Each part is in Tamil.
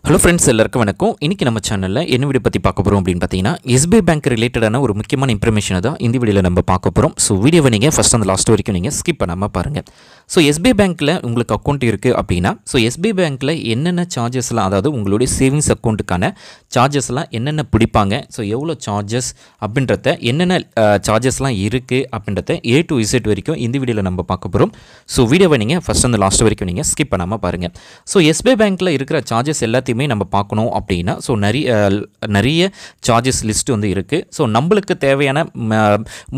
ஹலோ ஃப்ரெண்ட்ஸ், எல்லாருக்கும் வணக்கம். இன்றைக்கி நம்ம சேனலில் என்ன வீடியோ பற்றி பார்க்க போகிறோம் அப்படின்னு பார்த்தீங்கன்னா, எஸ்பிஐ பேங்க் ரிலேட்டடான ஒரு முக்கியமான இன்ஃபர்மேஷனை தான் இந்த வீடியோவில் நம்ம பார்க்க போகிறோம். ஸோ வீடியோவை நீங்கள் ஃபஸ்ட் அந்த லாஸ்ட் வரைக்கும் நீங்கள் ஸ்கிப் பண்ணாமல் பாருங்கள். ஸோ எஸ்பிஐ பேங்க்கில் உங்களுக்கு அக்கௌண்ட் இருக்குது அப்படின்னா, ஸோ எஸ்பிஐ பேங்க்கில் என்னென்ன சார்ஜஸ்லாம், அதாவது உங்களுடைய சேவிங்ஸ் அக்கௌண்ட்டுக்கான சார்ஜஸ்லாம் என்னென்ன பிடிப்பாங்க, ஸோ எவ்வளோ சார்ஜஸ் அப்படின்றத, என்னென்ன சார்ஜஸ்லாம் இருக்குது அப்படின்றத A to Z வரைக்கும் இந்த வீடியோவில் நம்ம பார்க்க போகிறோம். ஸோ வீடியோவை நீங்கள் ஃபஸ்ட் அந்த லாஸ்ட் வரைக்கும் நீங்கள் ஸ்கிப் பண்ணாமல் பாருங்கள். ஸோ எஸ்பிஐ பேங்க்கில் இருக்கிற சார்ஜஸ் எல்லாத்தையுமே நம்ம பார்க்கணும் அப்படின்னா, ஸோ நிறைய சார்ஜஸ் லிஸ்ட் வந்து இருக்குது. ஸோ நம்மளுக்கு தேவையான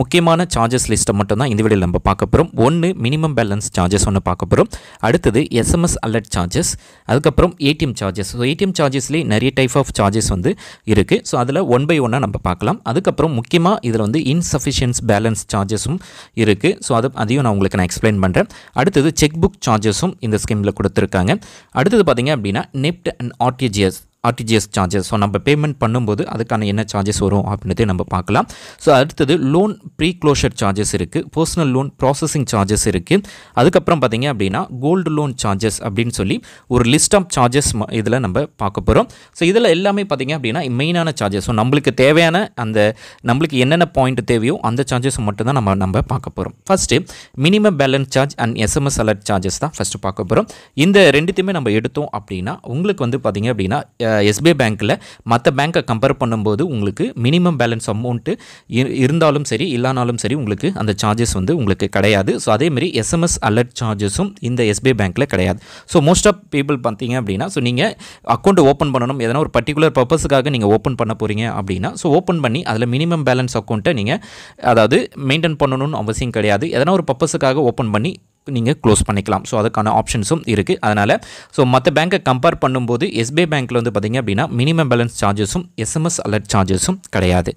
முக்கியமான சார்ஜஸ் லிஸ்ட்டை மட்டும் தான் இந்த வீடியோவில் நம்ம பார்க்க போகிறோம். ஒன்று மினிமம் பேலன்ஸ் சார்ஜஸ் ஒன்று பார்க்க போகிறோம். அடுத்தது SMS அலர்ட் சார்ஜஸ், அதுக்கப்புறம் ஏடிஎம் சார்ஜஸ். ஸோ ஏடிஎம் சார்ஜஸ்லேயே நிறைய டைப் ஆஃப் சார்ஜஸ் வந்து இருக்குது. ஸோ அதில் ஒன் பை ஒன்னாக நம்ம பார்க்கலாம். அதுக்கப்புறம் முக்கியமாக இதில் வந்து இன்சஃபிஷியன்ஸ் பேலன்ஸ் சார்ஜஸும் இருக்குது. ஸோ அதையும் நான் உங்களுக்கு எக்ஸ்பிளைன் பண்ணுறேன். அடுத்தது செக் புக் சார்ஜஸும் இந்த ஸ்கீமில் கொடுத்துருக்காங்க. அடுத்தது பார்த்தீங்க அப்படின்னா NEFT and RTGS charges. So நம்ம பேமெண்ட் பண்ணும்போது அதுக்கான என்ன சார்ஜஸ் வரும் அப்படின்றதே நம்ம பார்க்கலாம். ஸோ அடுத்தது லோன் ப்ரீ க்ளோஷர் சார்ஜஸ் இருக்குது, பர்சனல் லோன் ப்ராசஸிங் சார்ஜஸ் இருக்குது. அதுக்கப்புறம் பார்த்தீங்க அப்படின்னா கோல்டு லோன் சார்ஜஸ் அப்படின்னு சொல்லி ஒரு லிஸ்ட் ஆஃப் சார்ஜஸ் இதில் நம்ம பார்க்க போகிறோம். ஸோ இதில் எல்லாமே பார்த்தீங்க அப்படின்னா மெயினான சார்ஜஸ். ஸோ நம்மளுக்கு தேவையான நம்மளுக்கு என்னென்ன பாயிண்ட் தேவையோ அந்த சார்ஜஸ் மட்டும் தான் நம்ம பார்க்க போகிறோம். First minimum balance charge and SMS alert charges தான் ஃபஸ்ட்டு பார்க்க போகிறோம். இந்த ரெண்டுத்தையுமே நம்ம எடுத்தோம் அப்படின்னா உங்களுக்கு வந்து பார்த்தீங்க அப்படின்னா எஸ்பிஐ பேங்க்கில் மற்ற பேங்க்கை கம்பேர் பண்ணும்போது உங்களுக்கு மினிமம் பேலன்ஸ் அமௌண்ட்டு இருந்தாலும் சரி இல்லைனாலும் சரி உங்களுக்கு அந்த சார்ஜஸ் வந்து உங்களுக்கு கிடையாது. ஸோ அதேமாதிரி SMS அலர்ட் சார்ஜஸும் இந்த எஸ்பிஐ பேங்க்கில் கிடையாது. ஸோ மோஸ்ட் ஆஃப் பீப்புள் பார்த்தீங்க அப்படின்னா, ஸோ நீங்கள் அக்கௌண்ட் ஓப்பன் பண்ணணும், எதனா ஒரு பர்டிகுலர் பர்பஸுக்காக நீங்கள் ஓப்பன் பண்ண போகிறீங்க அப்படின்னா, ஸோ ஓப்பன் பண்ணி அதில் மினிமம் பேலன்ஸ் அக்கௌண்ட்டை நீங்கள் அதாவது மெயின்டைன் பண்ணணும்னு அவசியம் கிடையாது. எதனா ஒரு பர்பஸுக்காக ஓப்பன் பண்ணி நீங்கள் க்ளோஸ் பண்ணிக்கலாம். ஸோ அதுக்கான ஆப்ஷன்ஸும் இருக்குது. அதனால் ஸோ மற்ற பேங்க்கை கம்பேர் பண்ணும்போது எஸ்பிஐ பேங்க்கில் வந்து பார்த்திங்க அப்படின்னா மினிமம் பேலன்ஸ் சார்ஜஸும் SMS அலர்ட் சார்ஜஸும் கிடையாது.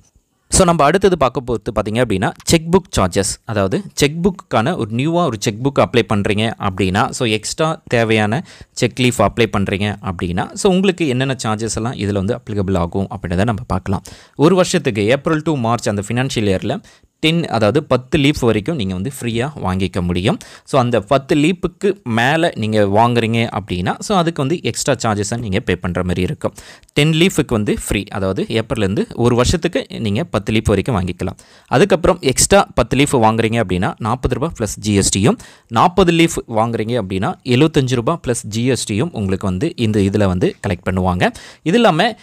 ஸோ நம்ம அடுத்தது பார்க்க போகிறது பார்த்திங்க அப்படின்னா செக் புக் சார்ஜஸ். அதாவது செக் புக்கான ஒரு நியூவாக ஒரு செக் புக் அப்ளை பண்ணுறீங்க அப்படின்னா, ஸோ எக்ஸ்ட்ரா தேவையான செக் லீஃப் அப்ளை பண்ணுறீங்க அப்படின்னா, ஸோ உங்களுக்கு என்னென்ன சார்ஜஸ் எல்லாம் இதில் வந்து அப்ளிகபிள் ஆகும் அப்படின்றத நம்ம பார்க்கலாம். ஒரு வருஷத்துக்கு ஏப்ரல் டு மார்ச் அந்த ஃபினான்ஷியல் இயரில் 10 லீஃப் வரைக்கும் நீங்கள் வந்து ஃப்ரீயாக வாங்கிக்க முடியும். ஸோ அந்த 10 லீஃபுக்கு மேலே நீங்கள் வாங்குறீங்க அப்படின்னா, ஸோ அதுக்கு வந்து எக்ஸ்ட்ரா சார்ஜஸை நீங்கள் பே பண்ணுற மாதிரி இருக்கும். 10 லீஃபுக்கு வந்து ஃப்ரீ, அதாவது ஏப்ரல்லேருந்து ஒரு வருஷத்துக்கு நீங்கள் 10 லீஃப் வரைக்கும் வாங்கிக்கலாம். அதுக்கப்புறம் எக்ஸ்ட்ரா 10 லீஃப் வாங்குறீங்க அப்படின்னா ₹40 ப்ளஸ் ஜிஎஸ்டியும், 40 லீஃப் வாங்குறீங்க அப்படின்னா ₹75 ப்ளஸ் ஜிஎஸ்டியும் உங்களுக்கு வந்து இந்த இதில் வந்து கலெக்ட் பண்ணுவாங்க. இது இல்லாமல்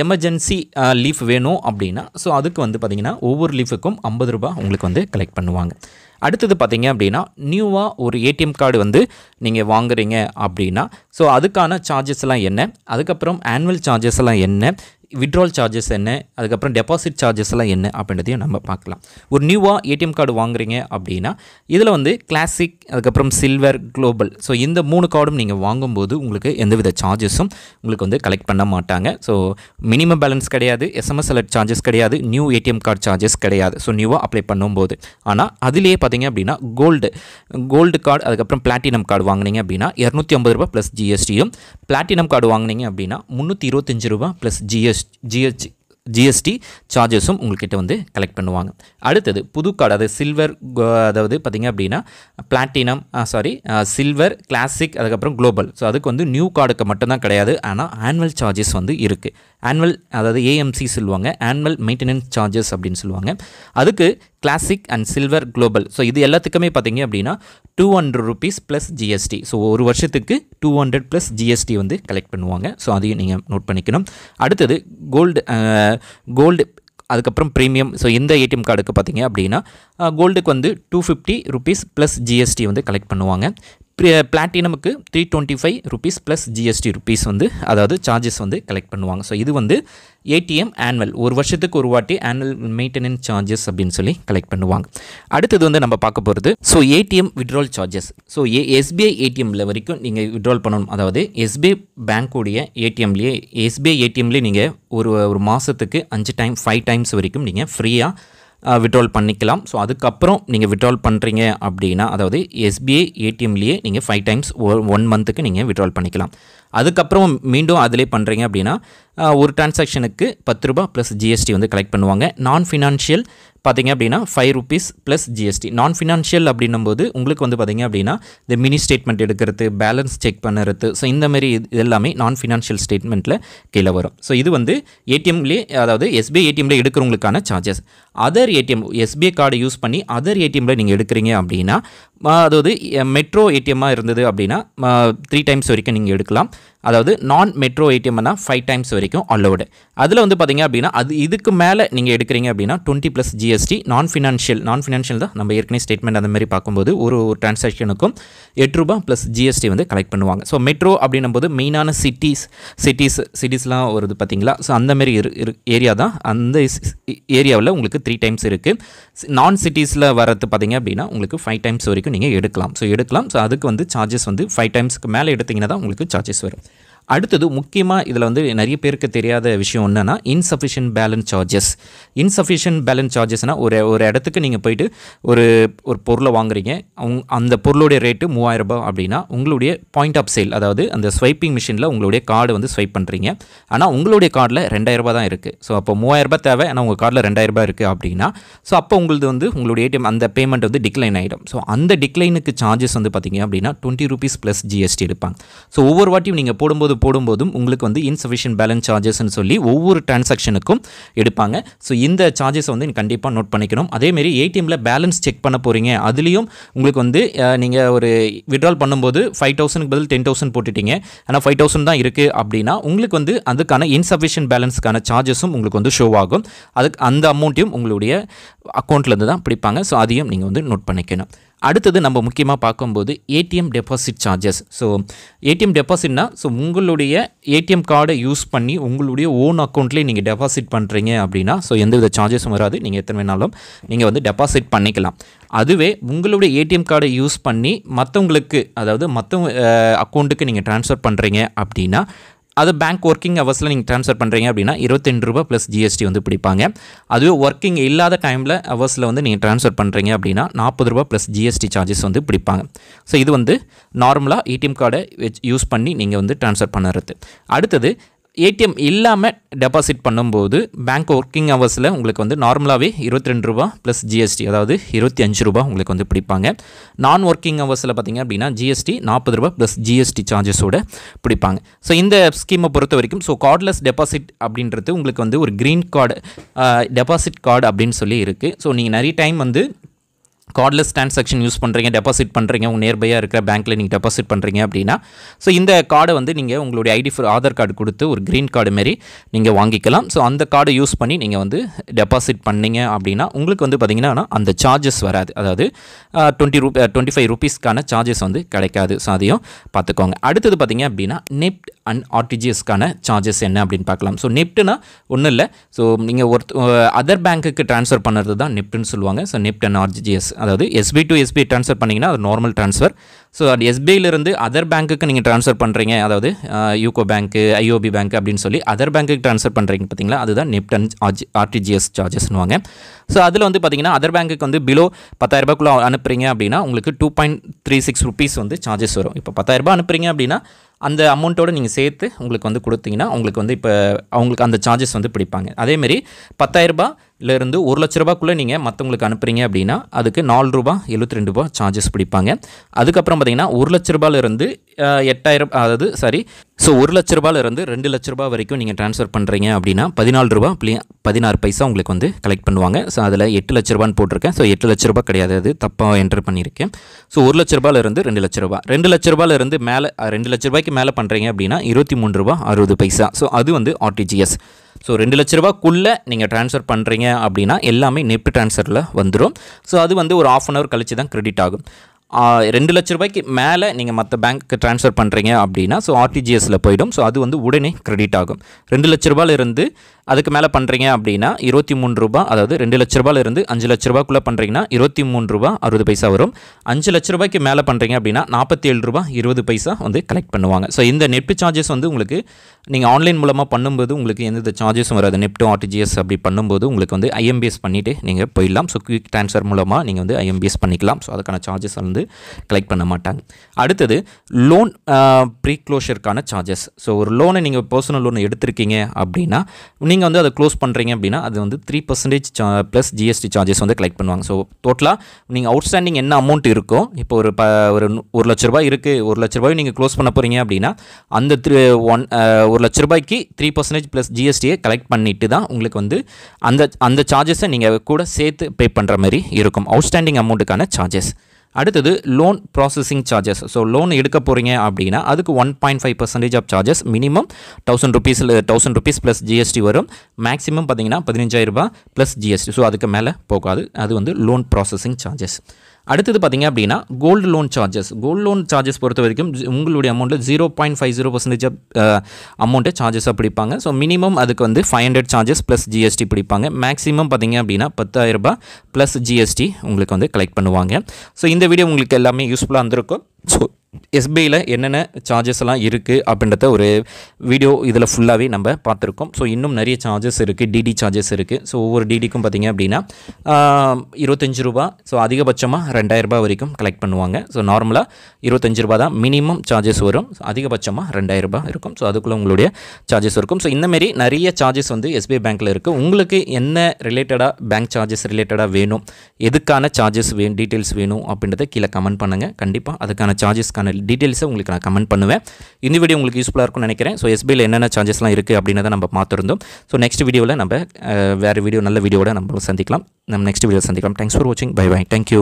எமர்ஜென்சி லீஃப் வேணும் அப்படின்னா, ஸோ அதுக்கு வந்து பார்த்திங்கன்னா ஒவ்வொரு லீஃபுக்கும் ₹50 உங்களுக்கு வந்து கலெக்ட் பண்ணுவாங்க. அடுத்தது பார்த்தீங்க அப்படின்னா நியூவாக ஒரு ஏடிஎம் கார்டு வந்து நீங்கள் வாங்குறீங்க அப்படின்னா, ஸோ அதுக்கான சார்ஜஸ் எல்லாம் என்ன, அதுக்கப்புறம் ஆனுவல் சார்ஜஸ் எல்லாம் என்ன, விட்ரால் சார்ஜஸ் என்ன, அதுக்கப்புறம் டெபாசிட் சார்ஜஸ் எல்லாம் என்ன அப்படின்றதையும் நம்ம பார்க்கலாம். ஒரு நியூவாக ஏடிஎம் கார்டு வாங்குறீங்க அப்படின்னா இதில் வந்து கிளாசிக், அதுக்கப்புறம் சில்வர், குளோபல், ஸோ இந்த 3 கார்டும் நீங்கள் வாங்கும்போது உங்களுக்கு எந்தவித சார்ஜஸும் உங்களுக்கு வந்து கலெக்ட் பண்ண மாட்டாங்க. ஸோ மினிமம் பேலன்ஸ் கிடையாது, SMS அலர்ட் சார்ஜஸ் கிடையாது, நியூ ஏடிஎம் கார்டு சார்ஜஸ் கிடையாது. ஸோ நியூவாக அப்ளை பண்ணும்போது. ஆனால் அதிலேயே பார்த்தீங்க அப்படின்னா கோல்டு கார்டு, அதுக்கப்புறம் பிளாட்டினம் கார்டு வாங்கினீங்க அப்படின்னா ₹250 ப்ளஸ் ஜிஎஸ்டியும், பிளாட்டினம் கார்டு வாங்கினீங்க அப்படின்னா ₹325 ப்ளஸ் ஜிஎஸ்டி சார்ஜஸும் உங்கள்கிட்ட வந்து கலெக்ட் பண்ணுவாங்க. அடுத்தது புது கார்டு, அது சில்வர், அதாவது பார்த்திங்க அப்படின்னா பிளாட்டினம் சில்வர், கிளாசிக், அதுக்கப்புறம் குளோபல். ஸோ அதுக்கு வந்து நியூ கார்டுக்கு மட்டும்தான் கிடையாது. ஆனால் ஆனுவல் சார்ஜஸ் வந்து இருக்குது. ஆனுவல், அதாவது AMC சொல்லுவாங்க, ஆனுவல் மெயின்டெனன்ஸ் சார்ஜஸ் அப்படின்னு சொல்லுவாங்க. அதுக்கு classic and silver, global, so இது எல்லாத்துக்குமே பார்த்திங்க அப்படின்னா ₹200 ப்ளஸ் ஜிஎஸ்டி. ஸோ ஒரு வருஷத்துக்கு 200 ப்ளஸ் ஜிஎஸ்டி வந்து கலெக்ட் பண்ணுவாங்க. ஸோ அதையும் நீங்கள் நோட் பண்ணிக்கணும். அடுத்தது கோல்டு, அதுக்கப்புறம் ப்ரீமியம். ஸோ இந்த ஏடிஎம் கார்டுக்கு பார்த்திங்க அப்படின்னா கோல்டுக்கு வந்து ₹250 ப்ளஸ் ஜிஎஸ்டி வந்து கலெக்ட் பண்ணுவாங்க. பிளாட்டினமுக்கு ₹325 ப்ளஸ் ஜிஎஸ்டி வந்து அதாவது சார்ஜஸ் வந்து கலெக்ட் பண்ணுவாங்க. ஸோ இது வந்து ஏடிஎம் ஆனுவல், ஒரு வருஷத்துக்கு ஒரு வாட்டி ஆனுவல் மெயின்டெனன்ஸ் சார்ஜஸ் அப்படின்னு சொல்லி கலெக்ட் பண்ணுவாங்க. அடுத்தது வந்து நம்ம பார்க்க போகிறது so ATM withdrawal charges. So SBI ஏடிஎம்மில் வரைக்கும் நீங்கள் விட்ரால் பண்ணணும். அதாவது எஸ்பிஐ பேங்க்குடைய எஸ்பிஐ ஏடிஎம்லேயே நீங்கள் ஒரு மாதத்துக்கு 5 டைம்ஸ் வரைக்கும் நீங்கள் ஃப்ரீயாக விட்ரால் பண்ணிக்கலாம். ஸோ அதுக்கப்புறம் நீங்கள் விட்ரால் பண்ணுறீங்க அப்படின்னா, அதாவது எஸ்பிஐ ஏடிஎம்லேயே நீங்கள் 5 டைம்ஸ் 1 மந்த்துக்கு நீங்கள் விட்ரால் பண்ணிக்கலாம். அதுக்கப்புறம் மீண்டும் அதிலே பண்ணுறீங்க அப்படின்னா ஒரு டிரான்சாக்ஷனுக்கு 10 ரூபாய் ப்ளஸ் ஜிஎஸ்டி வந்து கலெக்ட் பண்ணுவாங்க. நான் ஃபினான்ஷியல் பார்த்தீங்க அப்படின்னா 5 rupees ப்ளஸ் ஜிஎஸ்டி. நான் ஃபினான்ஷியல் அப்படின்னும்போது உங்களுக்கு வந்து பார்த்தீங்க அப்படின்னா இந்த மினி ஸ்டேட்மெண்ட் எடுக்கிறது, பேலன்ஸ் செக் பண்ணுறது, ஸோ இந்த மாதிரி இது எல்லாமே நான் ஃபினான்ஷியல் ஸ்டேட்மெண்ட்டில் கீழே வரும். ஸோ இது வந்து ஏடிஎம்லேயே, அதாவது எஸ்பிஐ ஏடிஎம்மில் எடுக்கிறவங்களுக்கான charges. Other ATM SBI card use பண்ணி அதர் ஏடிஎம்மில் நீங்கள் எடுக்கிறீங்க அப்படின்னா, அதாவது மெட்ரோ ஏடிஎம்மாக இருந்தது அப்படின்னா 3 times வரைக்கும் நீங்கள் எடுக்கலாம். அதாவது நான் மெட்ரோ ஏடிஎம்னா 5 times வரைக்கும் அலோடு. அதில் வந்து பார்த்தீங்க அப்படின்னா அது இதுக்கு மேலே நீங்கள் எடுக்கிறீங்க அப்படின்னா 20 + ஜிஎஸ்டி. நான் ஃபினான்ஷியல் தான் நம்ம ஏற்கனவே ஸ்டேட்மெண்ட் அந்த மாதிரி பார்க்கும்போது ஒரு டிரான்சாக்ஷனுக்கும் 8 ரூபாய் ப்ளஸ் ஜிஎஸ்டி வந்து கலெக்ட் பண்ணுவாங்க. ஸோ மெட்ரோ அப்படின்னும் போது மெயினான சிட்டிஸ்லாம் வருது பார்த்தீங்களா. ஸோ அந்த மாதிரி ஏரியா தான், அந்த ஏரியாவில் உங்களுக்கு 3 times இருக்குது. நான் சிட்டிஸில் வரது பார்த்தீங்க அப்படின்னா உங்களுக்கு 5 times வரைக்கும் நீங்கள் எடுக்கலாம். ஸோ அதுக்கு வந்து சார்ஜஸ் வந்து 5 timesக்கு மேலே எடுத்திங்கன்னா தான் உங்களுக்கு சார்ஜஸ் வரும். அடுத்தது முக்கியமாக இதில் வந்து நிறைய பேருக்கு தெரியாத விஷயம் என்னென்னா insufficient balance charges. Insufficient balance சார்ஜஸ்னால் ஒரு இடத்துக்கு நீங்கள் போயிட்டு ஒரு பொருளை வாங்குறீங்க, அந்த பொருளுடைய ரேட்டு 3000 ரூபாய் அப்படின்னா உங்களுடைய பாயிண்ட் ஆஃப் சேல், அதாவது அந்த ஸ்வைப்பிங் மிஷினில் உங்களுடைய கார்டு வந்து ஸ்வைப் பண்ணுறீங்க. ஆனால் உங்களுடைய கார்டில் 2000 ரூபாய் தான் இருக்குது. ஸோ அப்போ 3000 ரூபாய் தேவை, ஆனால் உங்கள் கார்டில் 2000 ரூபாய் இருக்குது அப்படின்னா, ஸோ அப்போ உங்களுடைய ஏடிஎம் அந்த பேமெண்ட் வந்து டிக்ளைன் ஆகிடும். ஸோ அந்த டிக்ளைனுக்கு சார்ஜஸ் வந்து பார்த்தீங்க அப்படின்னா 20 rupees ப்ளஸ் ஜிஎஸ்டி எடுப்பாங்க. ஸோ ஒவ்வொரு வாட்டியும் நீங்கள் போடும்போதும் உங்களுக்கு வந்து இன்சஃபிஷியன்ட் பேலன்ஸ் சார்ஜஸ்ன்னு சொல்லி ஒவ்வொரு டிரான்சாக்ஷனுக்கும் எடுப்பாங்க. ஸோ இந்த சார்ஜஸ் வந்து கண்டிப்பாக நோட் பண்ணிக்கணும். அதேமாரி ஏடிஎம்மில் பேலன்ஸ் செக் பண்ண போகிறீங்க, அதுலேயும் உங்களுக்கு வந்து நீங்கள் ஒரு விட்ரால் பண்ணும்போது 5000க்கு பதில் 10,000 போட்டுட்டீங்க, ஆனால் 5000 தான் இருக்குது அப்படின்னா உங்களுக்கு வந்து அதுக்கான இன்சஃபிஷியன்ட் பேலன்ஸ்க்கான சார்ஜஸும் உங்களுக்கு வந்து ஷோ ஆகும். அதுக்கு அந்த அமௌண்ட்டையும் உங்களுடைய அக்கௌண்ட்லேருந்து தான் பிடிப்பாங்க. ஸோ அதையும் நீங்கள் வந்து நோட் பண்ணிக்கணும். அடுத்தது நம்ம முக்கியமாக பார்க்கும்போது ATM deposit charges. So ATM டெபாசிட்னா, ஸோ உங்களுடைய ஏடிஎம் கார்டை யூஸ் பண்ணி உங்களுடைய ஓன் அக்கௌண்ட்லேயே நீங்கள் டெபாசிட் பண்ணுறீங்க அப்படின்னா, ஸோ எந்தவித சார்ஜஸும் வராது. நீங்கள் எத்தனை வேணாலும் நீங்கள் வந்து டெபாசிட் பண்ணிக்கலாம். அதுவே உங்களுடைய ஏடிஎம் கார்டை யூஸ் பண்ணி மற்றவங்களுக்கு, அதாவது மற்றவங்க அக்கௌண்ட்டுக்கு நீங்கள் ட்ரான்ஸ்ஃபர் பண்ணுறீங்க அப்படின்னா, அது பேங்க் ஒர்க்கிங் ஹவர்ஸில் நீங்கள் ட்ரான்ஸ்ஃபர் பண்ணுறீங்க அப்படின்னா 22 ரூபாய் ப்ளஸ் ஜிஎஸ்டி வந்து பிடிப்பாங்க. அதுவே ஒர்க்கிங் இல்லாத டைமில் ஹவர்ஸில் வந்து நீங்கள் ட்ரான்ஸ்ஃபர் பண்ணுறீங்க அப்படின்னா 40 ரூபாய் ப்ளஸ் ஜிஎஸ்டி சார்ஜஸ் வந்து பிடிப்பாங்க. ஸோ இது வந்து நார்மலாக ஏடிஎம் கார்டை யூஸ் பண்ணி நீங்கள் வந்து ட்ரான்ஸ்ஃபர் பண்ணுறது. அடுத்தது ஏடிஎம் இல்லாமல் டெபாசிட் பண்ணும்போது பேங்க் ஒர்க்கிங் ஹவர்ஸில் உங்களுக்கு வந்து நார்மலாகவே 22 ரூபாய் ப்ளஸ் ஜிஎஸ்டி, அதாவது 25 ரூபாய் உங்களுக்கு வந்து பிடிப்பாங்க. நான் ஒர்க்கிங் ஹவர்ஸில் பார்த்திங்க அப்படின்னா ஜிஎஸ்டி 40 ரூபாய் ப்ளஸ் ஜிஎஸ்டி சார்ஜஸோடு பிடிப்பாங்க. ஸோ இந்த ஸ்கீமை பொறுத்த வரைக்கும் ஸோ கார்ட்லெஸ் டெபாசிட் அப்படின்றது உங்களுக்கு வந்து ஒரு க்ரீன் கார்டு டெபாசிட் கார்டு அப்படின்னு சொல்லி இருக்குது. ஸோ நீங்கள் நிறைய டைம் வந்து கார்ட்லெஸ் டிரான்சாக்ஷன் யூஸ் பண்ணுறீங்க, டெபாசிட் பண்ணுறீங்க, உங்கள் நியர்பையாக இருக்கிற பேங்க்கில் நீங்கள் டெபாசிட் பண்ணுறீங்க அப்படின்னா, ஸோ இந்த கார்டை வந்து நீங்கள் உங்களுடைய ஆதார் கார்டு கொடுத்து ஒரு க்ரீன் கார்டு மாரி நீங்கள் வாங்கிக்கலாம். ஸோ அந்த கார்டை யூஸ் பண்ணி நீங்கள் வந்து டெபாசிட் பண்ணிங்க அப்படின்னா உங்களுக்கு வந்து பார்த்திங்கன்னா அந்த சார்ஜஸ் வராது, அதாவது 25 ரூபீஸ்க்கான சார்ஜஸ் வந்து கிடைக்காது. ஸோ அதையும் பார்த்துக்கோங்க. அடுத்தது பார்த்திங்க அப்படின்னா நெஃப்ட் அண்ட் ஆர்டிஜிஎஸ்க்கான சார்ஜஸ் என்ன அப்படின்னு பார்க்கலாம். ஸோ நெஃப்ட்னா ஒன்றும் இல்லை, ஸோ நீங்கள் அதர் பேங்க்குக்கு ட்ரான்ஸ்ஃபர் பண்ணுறது தான் நெஃப்ட்னு சொல்லுவாங்க. ஸோ நெஃப்ட் அண்ட் ஆர்டிஜிஎஸ், அதாவது எஸ்பிஐ டு எஸ்பிஐ ட்ரான்ஸ்ஃபர் பண்ணிங்கன்னா அது நார்மல் ட்ரான்ஸ்ஃபர். ஸோ அது எஸ்பிஐலேருந்து அதர் பேங்க்குக்கு நீங்கள் ட்ரான்ஸ்ஃபர் பண்ணுறீங்க, அதாவது யூகோ பேங்க்கு, ஐஓபி பேங்க் அப்படின்னு சொல்லி அதர் பேங்க்குக்கு ட்ரான்ஸ்ஃபர் பண்ணுறீங்க பார்த்தீங்களா, அதுதான் நெஃப்ட் அண்ட் ஆர்டிஜிஎஸ் சார்ஜஸ்னுவாங்க. ஸோ அதில் வந்து பார்த்திங்கன்னா அதர் பேங்க்குக்கு வந்து பிலோ 10,000 ரூபாய்க்குள்ளே அனுப்புறீங்க அப்படின்னா உங்களுக்கு 2.36 rupees வந்து சார்ஜஸ் வரும். இப்போ 10,000 ரூபாய் அனுப்புறீங்க அப்படின்னா அந்த அமௌண்ட்டோடு நீங்கள் சேர்த்து உங்களுக்கு வந்து கொடுத்தீங்கன்னா உங்களுக்கு வந்து இப்போ அவங்களுக்கு அந்த சார்ஜஸ் வந்து பிடிப்பாங்க. அதேமாரி 10,000 ரூபாயிலிருந்து 1,00,000 ரூபாய்க்குள்ளே நீங்கள் மற்றவங்களுக்கு அனுப்புறீங்க அப்படின்னா அதுக்கு 4 ரூபாய் 72 ரூபாய் சார்ஜஸ் பிடிப்பாங்க. அதுக்கப்புறம் பார்த்தீங்கன்னா 1,00,000 ரூபாயிலிருந்து 8,000, அதாவது ஸோ 1,00,000 ரூபாயிலிருந்து 2,00,000 ரூபாய் வரைக்கும் நீங்கள் ட்ரான்ஸ்ஃபர் பண்ணுறீங்க அப்படின்னா 14 ரூபாய் 16 பைசா உங்களுக்கு வந்து கலெக்ட் பண்ணுவாங்க. ஸோ அதில் 8,00,000 ரூபான்னு போட்டிருக்கேன். ஸோ 8,00,000 ரூபாய் கிடையாது, அது தப்பாக என்டர் பண்ணியிருக்கேன். ஸோ 1,00,000 ரூபாயிலிருந்து 2,00,000 ரூபாய், 2,00,000 ரூபாயிலிருந்து மேலே 2,00,000 ரூபாய்க்கு மேலே பண்ணுறீங்க அப்படின்னா 23 ரூபாய் 60 பைசா. ஸோ அது வந்து ஆர்டிஜிஎஸ். ஸோ 2,00,000 ரூபாய்க்குள்ளே நீங்கள் ட்ரான்ஸ்ஃபர் பண்ணுறீங்க அப்படின்னா எல்லாமே நெஃப்ட் ட்ரான்ஸ்ஃபரில் வந்துடும். ஸோ அது வந்து ஒரு 1/2 hour கழிச்சு தான் கிரெடிட் ஆகும். 2,00,000 ரூபாய்க்கு மேலே நீங்கள் மற்ற பேங்க்கு ட்ரான்ஸ்ஃபர் பண்ணுறீங்க அப்படின்னா ஸோ ஆர்டிஜிஎஸில் போய்டும். ஸோ அது வந்து உடனே கிரெடிட் ஆகும். 2,00,000 ரூபாயிலிருந்து அதுக்கு மேலே பண்ணுறீங்க அப்படின்னா 23 ரூபாய், அதாவது 2,00,000 ரூபாயிலிருந்து 5,00,000 ரூபாய்க்குள்ளே பண்ணுறீங்கன்னா 23 ரூபாய் 60 பைசா வரும். 5,00,000 ரூபாய்க்கு மேலே பண்ணுறீங்க அப்படின்னா 47 ரூபாய் 20 பைசா வந்து கலெக்ட் பண்ணுவாங்க. ஸோ இந்த நெஃப்ட் சார்ஜஸ் வந்து உங்களுக்கு நீங்கள் ஆன்லைன் மூலமாக பண்ணும்போது உங்களுக்கு எந்த சார்ஜஸும் வராது. நெஃப்ட் ஆர்டிஜிஎஸ் அப்படி பண்ணும்போது உங்களுக்கு வந்து ஐஎம்பிஎஸ் பண்ணிவிட்டு நீங்கள் போயிடலாம். ஸோ குயிக் ட்ரான்ஸ்ஃபர் மூலமாக நீங்கள் வந்து ஐஎம்பிஎஸ் பண்ணிக்கலாம். ஸோ அதுக்கான சார்ஜஸ் வந்து வந்து கலெக்ட் பண்ண மாட்டாங்க. அடுத்தது லோன் ப்ரீ க்ளோஷருக்கான சார்ஜஸ். ஸோ ஒரு லோனை நீங்கள் பர்சனல் லோன் எடுத்திருக்கீங்க அப்படின்னா நீங்கள் வந்து அதை க்ளோஸ் பண்ணுறீங்க அப்படின்னா அது வந்து 3% ப்ளஸ் ஜிஎஸ்டி சார்ஜஸ் வந்து கலெக்ட் பண்ணுவாங்க. ஸோ டோட்டலாக நீங்கள் அவுட்ஸ்டாண்டிங் என்ன அமௌண்ட் இருக்கோ, இப்போ ஒரு ஒரு லட்ச ரூபாய் இருக்குது, 1 லட்ச ரூபாய் நீங்கள் க்ளோஸ் பண்ண போகிறீங்க அப்படின்னா அந்த 1 லட்ச ரூபாய்க்கு 3% ப்ளஸ் ஜிஎஸ்டியை கலெக்ட் பண்ணிட்டு தான் உங்களுக்கு வந்து அந்த சார்ஜஸை நீங்கள் கூட சேர்த்து பே பண்ணுற மாதிரி இருக்கும், அவுட்ஸ்டாண்டிங் அமௌண்ட்டுக்கான சார்ஜஸ். அடுத்தது loan processing charges. So loan எடுக்க போகிறீங்க அப்படின்னா அதுக்கு 1.5% of charges, minimum 1000 rupees plus GST வரும், மேக்ஸிமம் பார்த்தீங்கன்னா 15,000 ரூபாய் ப்ளஸ் ஜிஎஸ்டி. ஸோ அதுக்கு மேலே போகாது, அது வந்து லோன் ப்ராசஸிங் சார்ஜஸ். அடுத்தது பார்த்திங்க அப்படின்னா gold loan charges. Gold loan charges பொறுத்த வரைக்கும் உங்களுடைய அமௌண்ட்டில் 0.50% அமௌண்ட்டு சார்ஜஸாக பிடிப்பாங்க. ஸோ மினிமம் அதுக்கு வந்து 500 சார்ஜஸ் ப்ளஸ் ஜிஎஸ்டி பிடிப்பாங்க, மேக்ஸிமம் பார்த்திங்க அப்படின்னா 10,000 ரூபாய் ப்ளஸ் ஜிஎஸ்டி உங்களுக்கு வந்து கலெக்ட் பண்ணுவாங்க. ஸோ இந்த வீடியோ உங்களுக்கு எல்லாமே யூஸ்ஃபுல்லாக இருந்திருக்கும். ஸோ எஸ்பிஐயில் என்னென்ன சார்ஜஸ் எல்லாம் இருக்குது அப்படின்றத ஒரு வீடியோ இதில் ஃபுல்லாகவே நம்ம பார்த்துருக்கோம். ஸோ இன்னும் நிறைய சார்ஜஸ் இருக்குது, டிடி சார்ஜஸ் இருக்குது. ஸோ ஒவ்வொரு டிடிக்கும் பார்த்திங்க அப்படின்னா 25 ரூபா, ஸோ அதிகபட்சமாக 2000 ரூபாய் வரைக்கும் கலெக்ட் பண்ணுவாங்க. ஸோ நார்மலாக 25 ரூபா தான் மினிமம் சார்ஜஸ் வரும், அதிகபட்சமாக 2000 ரூபாய் இருக்கும். ஸோ அதுக்குள்ளே உங்களுடைய சார்ஜஸ் இருக்கும். ஸோ இந்தமாரி நிறைய சார்ஜஸ் வந்து எஸ்பிஐ பேங்க்கில் இருக்குது. உங்களுக்கு என்ன ரிலேட்டடாக பேங்க் சார்ஜஸ் ரிலேட்டடாக வேணும், எதுக்கான சார்ஜஸ் டீட்டெயில்ஸ் வேணும் அப்படின்றத கீழே கமெண்ட் பண்ணுங்கள். கண்டிப்பாக அதுக்கான சார்ஜஸ்க்கான டீட்டெயில்ஸை உங்களுக்கு நான் கமெண்ட் பண்ணுவேன். இந்த வீடியோ உங்களுக்கு யூஸ்ஃபுல்லாக இருக்கும்னு நினைக்கிறேன். ஸோ எஸ்பிஐயில் என்னென்ன சார்ஜஸ்லாம் இருக்குது அப்படின்றத நம்ம பார்த்துருந்தோம். ஸோ நெக்ஸ்ட் வீடியோவில் நம்ம வேறு வீடியோ நல்ல வீடியோட நம்ம சந்திக்கலாம். நம்ம நெக்ஸ்ட் வீடியோ சந்திக்கலாம். தேங்க்ஸ் ஃபார் வாட்சிங். Bye bye. தேங்க்யூ.